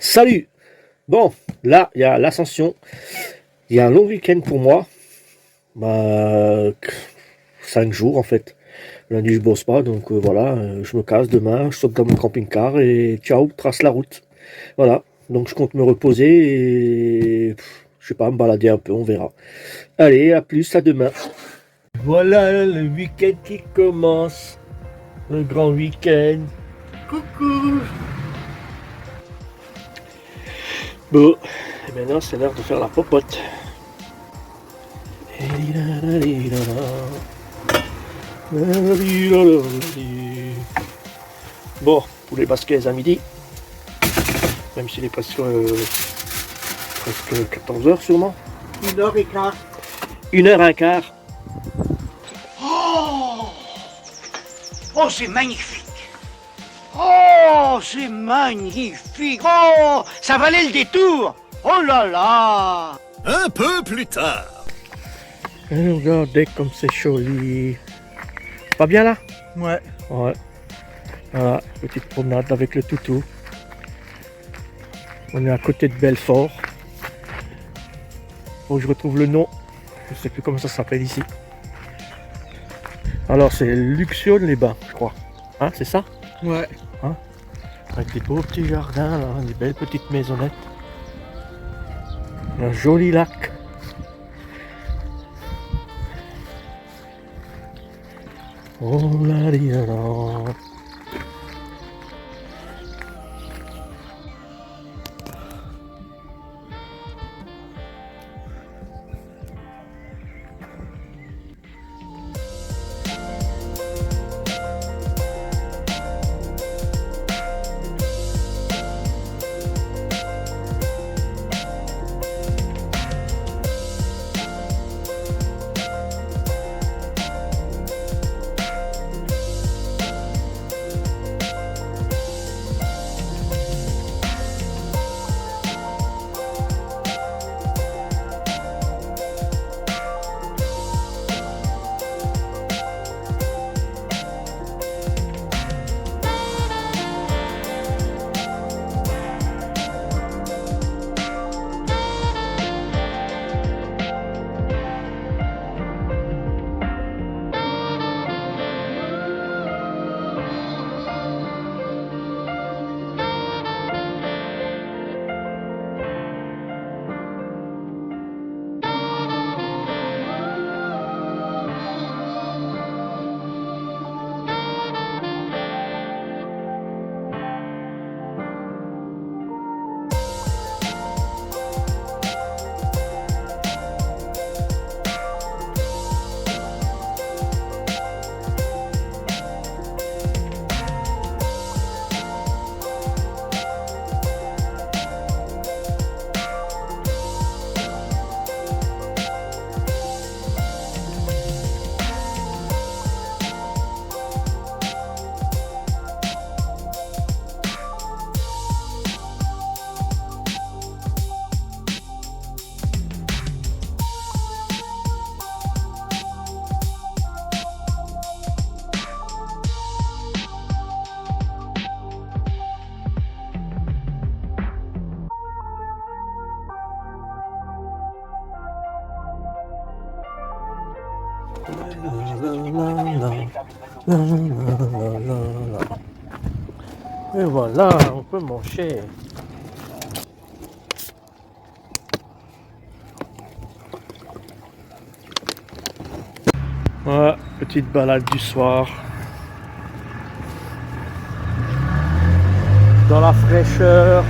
Salut! Bon, là, il y a l'ascension. Il y a un long week-end pour moi. 5 jours en fait. Lundi, je bosse pas, donc voilà, je me casse demain, je saute dans mon camping-car et ciao, trace la route. Voilà, donc je compte me reposer et je sais pas, me balader un peu, on verra. Allez, à plus, à demain. Voilà le week-end qui commence. Le grand week-end. Coucou! Bon, et maintenant c'est l'heure de faire la popote. Bon, pour les baskets à midi, même s'il est presque 14h sûrement. 1h15. 1h15. Oh, c'est magnifique. Oh, c'est magnifique. Oh, ça valait le détour. Oh là là. Un peu plus tard. Regardez comme c'est joli. Pas bien là? Ouais. Ouais. Voilà, petite promenade avec le toutou. On est à côté de Belfort. Faut que je retrouve le nom. Je sais plus comment ça s'appelle ici. Alors c'est Luxiol-les-Bains, je crois. Hein, c'est ça? Ouais. Hein? Avec des beaux petits jardins, là, des belles petites maisonnettes. Un joli lac. Oh là là. Et voilà, on peut manger. Voilà, petite balade du soir. Dans la fraîcheur.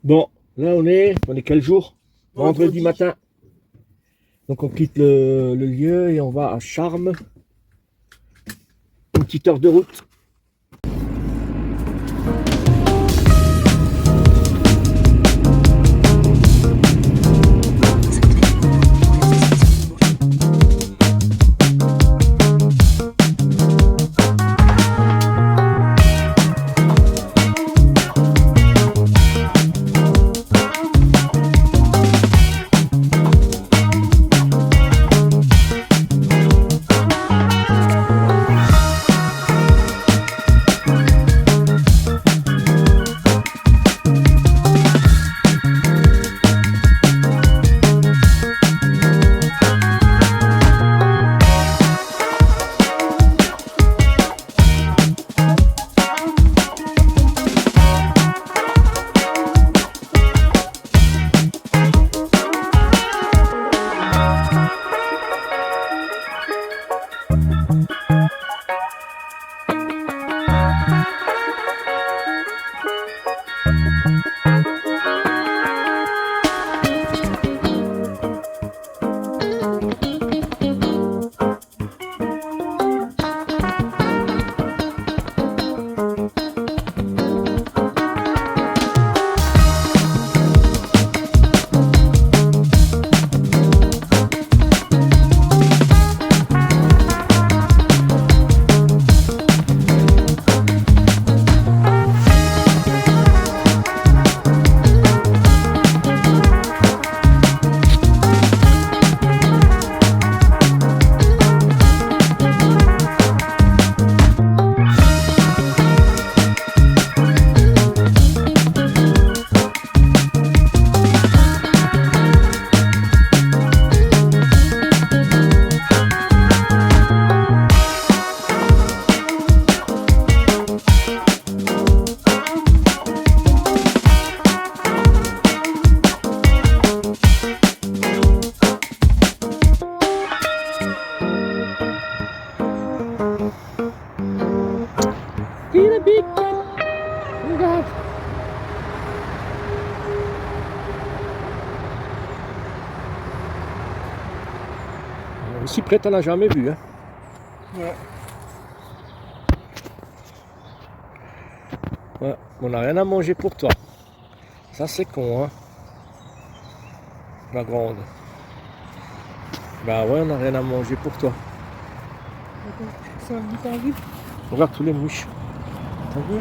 Bon, là on est quel jour? Vendredi matin. Donc on quitte le lieu et on va à Charmes. Une petite heure de route. Ici près, t'en as jamais vu, hein. Ouais. Ouais, on n'a rien à manger pour toi. Ça c'est con, hein. La grande. Bah ouais, on n'a rien à manger pour toi. Ça me dit envie. Regarde tous les mouches. T'as vu?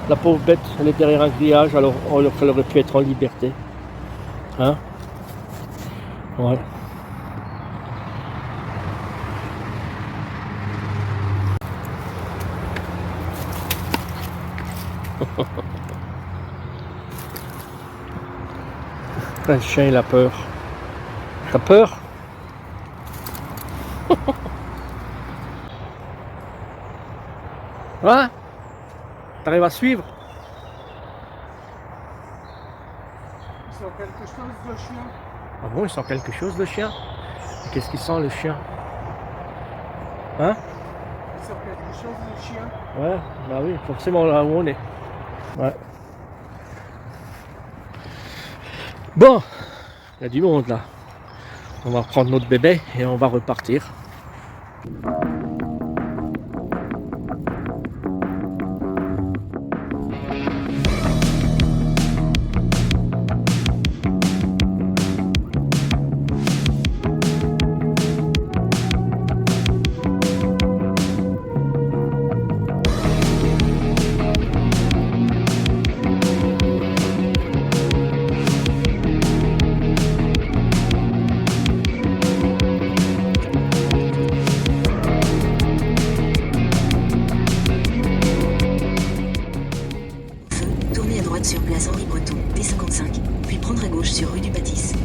La pauvre bête, elle est derrière un grillage, alors qu'elle aurait pu être en liberté. Hein? Ouais. Le chien il a peur. T'as peur? Hein? T'arrives à suivre? Il sent quelque chose, le chien. Ah bon, il sent quelque chose le chien? Qu'est-ce qu'il sent le chien? Hein? Il sent quelque chose, le chien. Ouais, bah oui, forcément là où on est. Ouais. Bon, il y a du monde là. On va reprendre notre bébé et on va repartir. Tournez à droite sur place Henri Breton, P55, puis prendre à gauche sur rue du Bâtisse.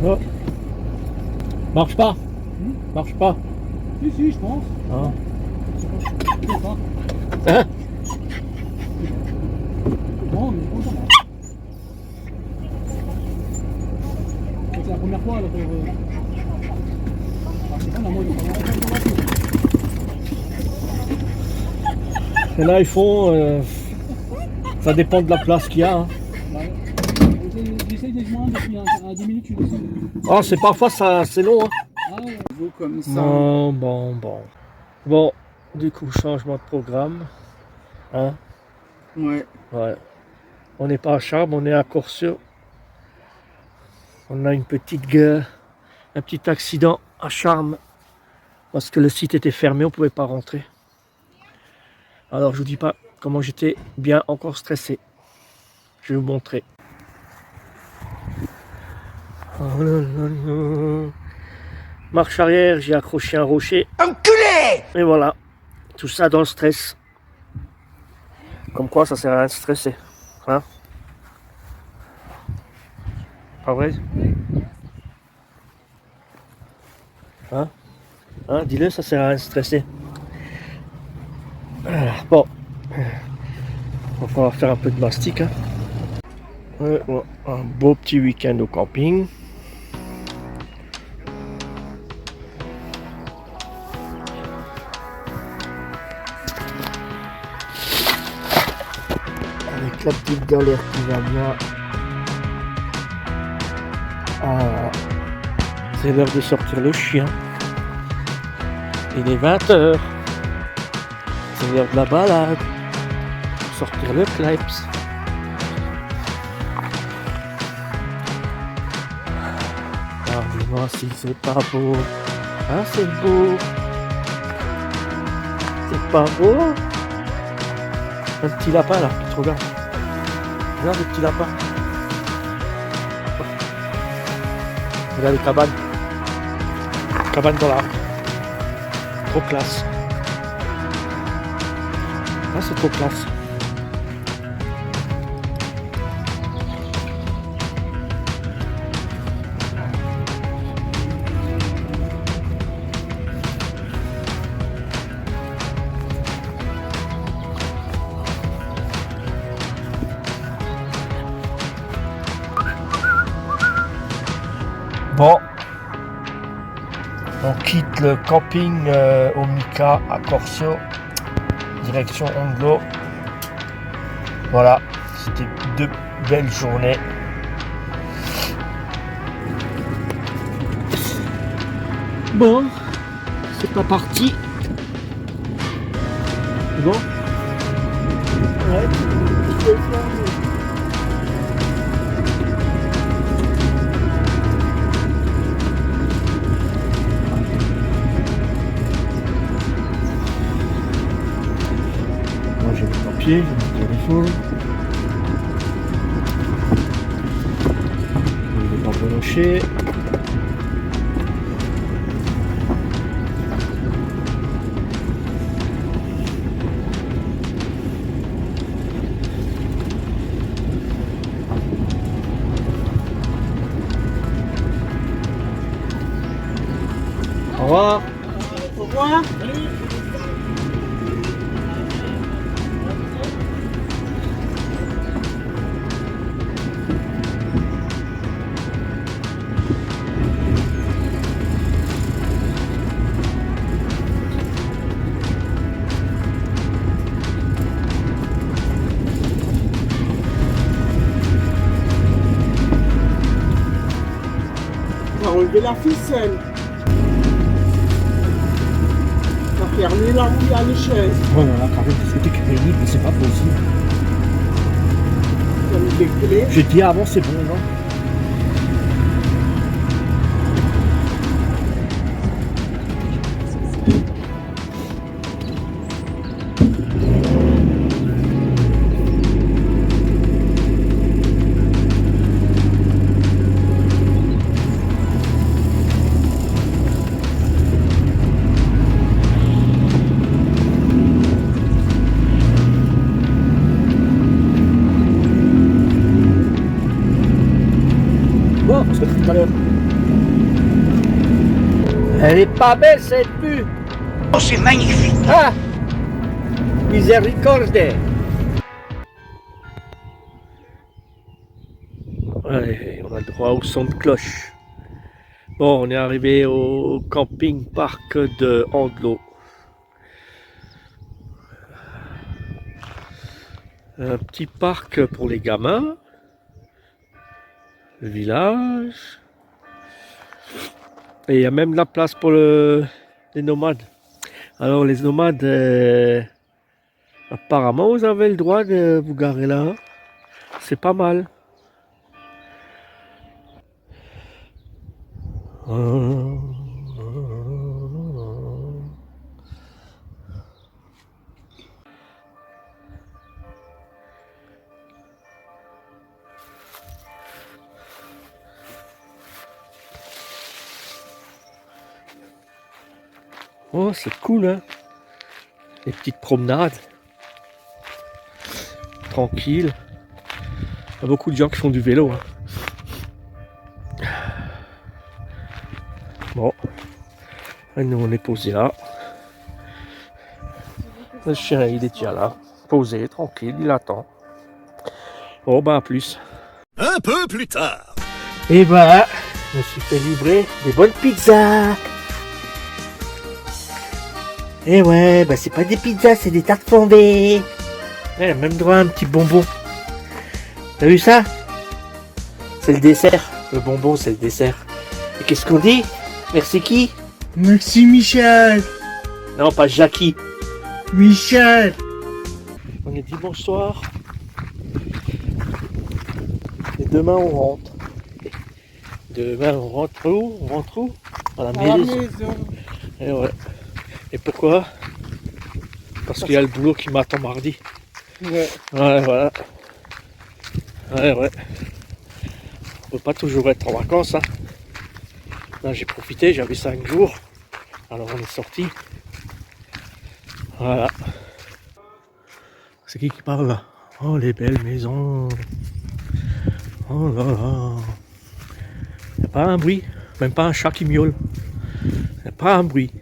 Oh. Marche pas. Marche pas. Si, je pense. Hein? Je sais pas. Hein? Bon, mais bon, ça va. C'est la première fois, alors. C'est pas la mode, Et là ils font. Ça dépend de la place qu'il y a. Hein. J'essaye de les joindre depuis à 10 minutes, tu les sais. Oh, c'est parfois ça, c'est long. Hein. Ah ouais, vaut comme ça. Bon. Bon, du coup, changement de programme. Hein? Ouais. Ouais. On n'est pas à Charmes, on est à Corseau. On a une petite guerre, un petit accident à Charmes. Parce que le site était fermé, on ne pouvait pas rentrer. Alors je vous dis pas comment j'étais bien encore stressé. Je vais vous montrer. Oh là là là. Marche arrière, j'ai accroché un rocher. Enculé! Et voilà. Tout ça dans le stress. Comme quoi ça sert à rien de stresser. Hein? Pas vrai? Hein? Hein? Dis-le, ça sert à rien de stresser. Bon. On va falloir faire un peu de mastic. Hein. Ouais, un beau petit week-end au camping. Avec la petite galère qui va bien. Ah, c'est l'heure de sortir le chien. Il est 20h. C'est l'heure de la balade. Sortir le kleps. Ah, dis-moi si c'est pas beau. Ah, c'est beau. C'est pas beau. Un petit lapin là, qui te regarde. Regarde le petit lapin. Regarde les cabanes. cabane dans l'arbre. Trop classe. Ah, c'est trop classe. Bon, on quitte le camping au Mica à Corcio, direction Onglo. Voilà, c'était 2 belles journées. Bon, c'est pas parti. C'est bon? Ouais, je peux le faire. J'ai mon papier, j'ai mon téléphone. Il est pas branché. Au revoir. Au revoir. On va relever la ficelle. On va fermer la roue à l'échelle. Oh là là, quand même, c'était crédible, mais c'est pas possible. On va mettre les clés. J'ai dit avant, c'est bon, non? Bon, on se retrouve tout à l'heure. Elle est pas belle cette vue. Oh, c'est magnifique. Ah, miséricorde. Ouais, on a le droit au son de cloche. Bon, on est arrivé au camping-park de Onglo. Un petit parc pour les gamins. Le village. Et il y a même de la place pour les nomades. Alors les nomades, apparemment vous avez le droit de vous garer là. C'est pas mal. Oh, c'est cool, hein? Les petites promenades. Tranquille. Il y a beaucoup de gens qui font du vélo. Hein. Bon. Et nous, on est posé là. Le chien, il est déjà là. Posé, tranquille, il attend. Bon, ben, à plus. Un peu plus tard. Et voilà, je me suis fait livrer des bonnes pizzas. Et ouais, bah c'est pas des pizzas, c'est des tartes flambées. Elle a même droit à un petit bonbon. T'as vu ça? C'est le dessert. Le bonbon, c'est le dessert. Et qu'est-ce qu'on dit? Merci qui? Merci Michel. Non, pas Jackie. Michel. On est dimanche soir. Et demain, on rentre. Demain, on rentre où? On rentre où? À la maison. Et ouais. Et pourquoi? Parce qu'il y a le boulot qui m'attend mardi. Ouais. Ouais, voilà. Ouais, ouais. On peut pas toujours être en vacances, hein. Là, j'ai profité, j'avais 5 jours. Alors on est sorti. Voilà. C'est qui parle là? Oh les belles maisons. Oh là là. Y a pas un bruit, même pas un chat qui miaule. Y a pas un bruit.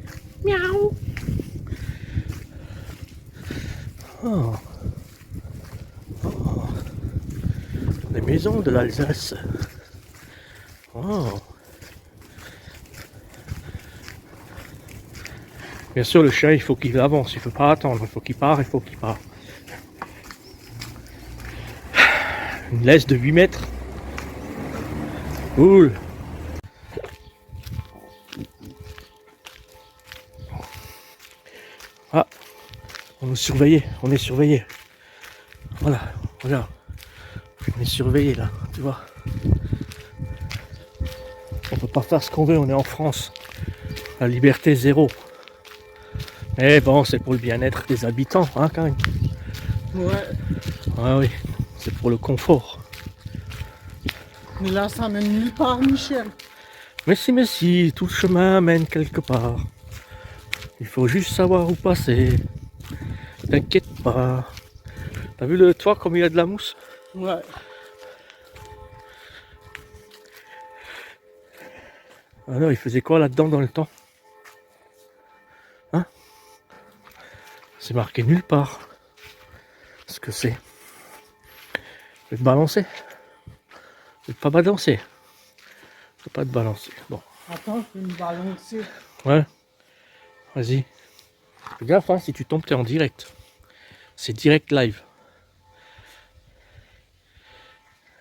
Miaou. Oh. Oh. Les maisons de l'Alsace. Oh. Bien sûr, le chien, il faut qu'il avance, il ne faut pas attendre, il faut qu'il parte, il faut qu'il parte. Une laisse de 8 mètres. Cool. Ah, on est surveillé, on est surveillé. Voilà, regarde. On est surveillé là, tu vois. On peut pas faire ce qu'on veut, on est en France. La liberté zéro. Mais bon, c'est pour le bien-être des habitants, hein, quand même. Ouais. Ah oui, c'est pour le confort. Mais là, ça mène nulle part, Michel. Mais si, tout le chemin mène quelque part. Il faut juste savoir où passer. T'inquiète pas. T'as vu le toit comme il y a de la mousse? Ouais. Alors, il faisait quoi là-dedans dans le temps? Hein? C'est marqué nulle part. Ce que c'est. Je vais te balancer. Je vais pas balancer. Je vais pas te balancer. Bon. Attends, je vais me balancer. Ouais. Vas-y. Fais gaffe, hein, si tu tombes, t'es en direct. C'est direct live.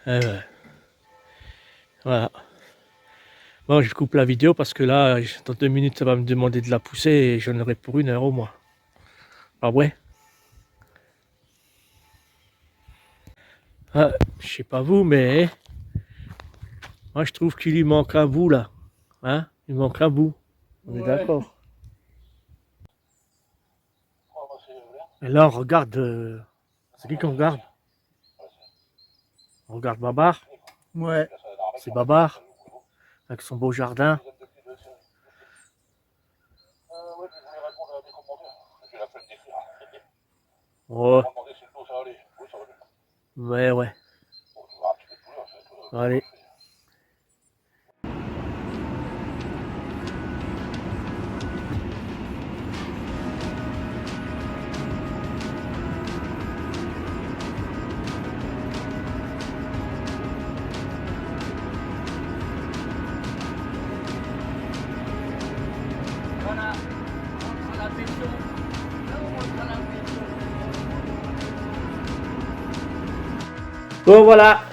Ouais. Voilà. Bon, je coupe la vidéo parce que là, dans 2 minutes, ça va me demander de la pousser et j'en aurai pour 1 heure au moins. Ah ouais? Ah, je sais pas vous, mais moi je trouve qu'il lui manque un bout là. Hein? Il manque un bout. On est d'accord. Et là, on regarde. C'est qui qu'on regarde? On regarde Babar. Ouais. C'est Babar. Avec son beau jardin. Ouais. Ouais. Allez. Voilà, on rentre à la maison. Là, on rentre à la maison. Bon voilà.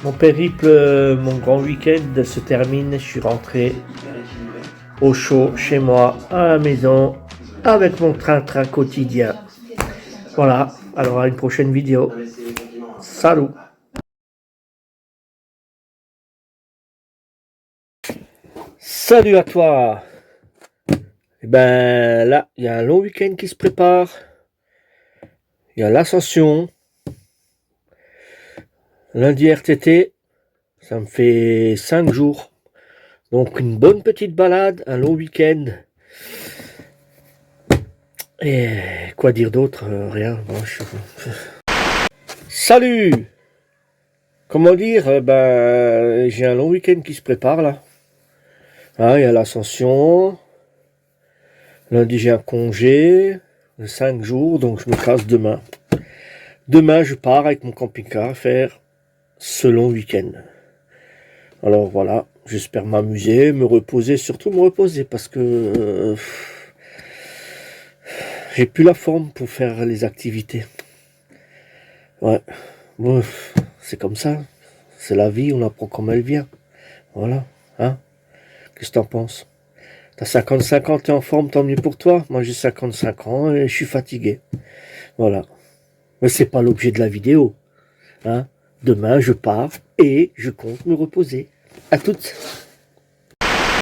Mon périple, mon grand week-end se termine. Je suis rentré au chaud chez moi, à la maison, avec mon train-train quotidien. Voilà. Alors à une prochaine vidéo. Salut. Salut à toi. Et ben là, il y a un long week-end qui se prépare. Il y a l'ascension. Lundi RTT. Ça me fait 5 jours. Donc une bonne petite balade, un long week-end. Et quoi dire d'autre? Rien. Bon, Salut. Comment dire? J'ai un long week-end qui se prépare là. Ah, il y a l'ascension. Lundi j'ai un congé de 5 jours, donc je me casse demain. Demain je pars avec mon camping-car faire ce long week-end. Alors voilà, j'espère m'amuser, me reposer, surtout me reposer parce que j'ai plus la forme pour faire les activités. Ouais, bon, c'est comme ça, c'est la vie, on apprend comme elle vient. Voilà, hein? Qu'est-ce que t'en penses? T'as 55 ans, t'es en forme, tant mieux pour toi. Moi j'ai 55 ans et je suis fatigué. Voilà. Mais c'est pas l'objet de la vidéo. Hein? Demain je pars et je compte me reposer. À toutes.